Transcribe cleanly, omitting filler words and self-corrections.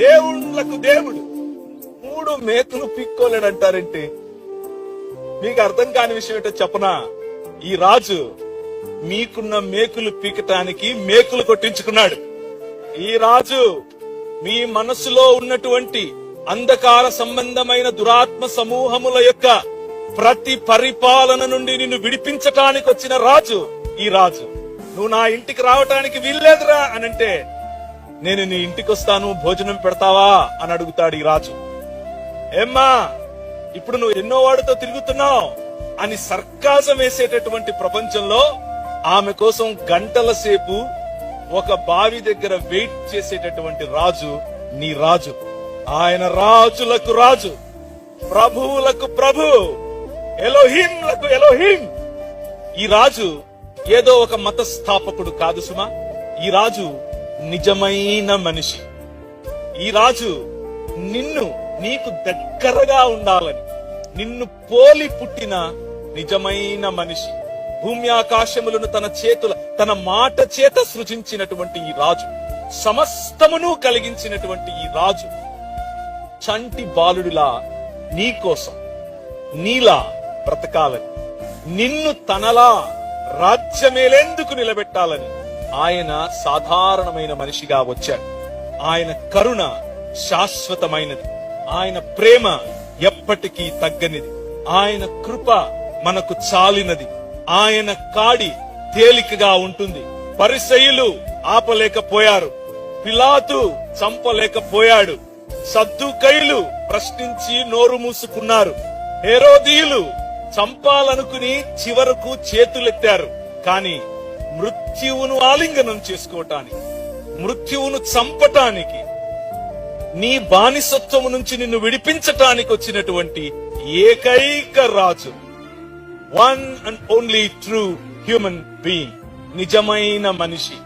దేవుళ్ళకు దేవుడు 3 మేకులు పీక్కోలేడంటారేంటి? మీకు అర్థం కాని విషయం ఏంటో చెప్పనా? ఈ రాజు మీకున్న మేకులు పీకటానికి మేకులు కొట్టించుకున్నాడు. ఈ రాజు మీ మనసులో ఉన్నటువంటి అంధకార సంబంధమైన దురాత్మ సమూహముల యొక్క ప్రతి పరిపాలన నుండి నిన్ను విడిపించటానికి వచ్చిన రాజు ఈ రాజు. నువ్వు నా ఇంటికి రావటానికి వీల్లేదురా అనంటే, నేను నీ ఇంటికి వస్తాను, భోజనం పెడతావా అని అడుగుతాడు ఈ రాజు. ఏమ్మా, ఇప్పుడు నువ్వు ఎన్నో వాడితో తిరుగుతున్నావు అని సర్కాజం వేసేటటువంటి ప్రపంచంలో ఆమె కోసం గంటల సేపు ఒక బావి దగ్గర వెయిట్ చేసేటటువంటి రాజు నీ రాజు. ఆయన రాజులకు రాజు, ప్రభువులకు ప్రభు, ఎలోహింలకు ఎలోహిం. ఈ రాజు ఏదో ఒక మత స్థాపకుడు కాదు సుమా. ఈ రాజు నిజమైన మనిషి. ఈ రాజు నీకు దగ్గరగా ఉండాలని నిన్ను పోలి పుట్టిన నిజమైన మనిషి. భూమి ఆకాశములను తన మాట చేత సృజించినటువంటి ఈ రాజు, సమస్తమును కలిగించినటువంటి ఈ రాజు చంటి బాలుడిలా నీ కోసం నీలా బ్రతకాలని, నిన్ను తనలా రాజ్యమేలేందుకు నిలబెట్టాలని ఆయన సాధారణమైన మనిషిగా వచ్చాడు. ఆయన కరుణ శాశ్వతమైనది, ఆయన ప్రేమ ఎప్పటికీ తగ్గనిది, ఆయన కృప మనకు చాలినది, ఆయన కాడి తేలికగా ఉంటుంది. పరిసయ్యులు ఆపలేకపోయారు, పిలాతు చంపలేకపోయాడు, సద్దూకయ్యులు ప్రశ్నించి నోరు మూసుకున్నారు, హేరోదీయులు చంపాలనుకుని చివరకు చేతులెత్తారు. కాని మృత్యువును ఆలింగనం చేసుకోవటానికి, మృత్యువును చంపటానికి, నీ బానిసత్వము నుంచి నిన్ను విడిపించటానికి వచ్చినటువంటి ఏకైక రాజు, one and only true human being, నిజమైన మనిషి.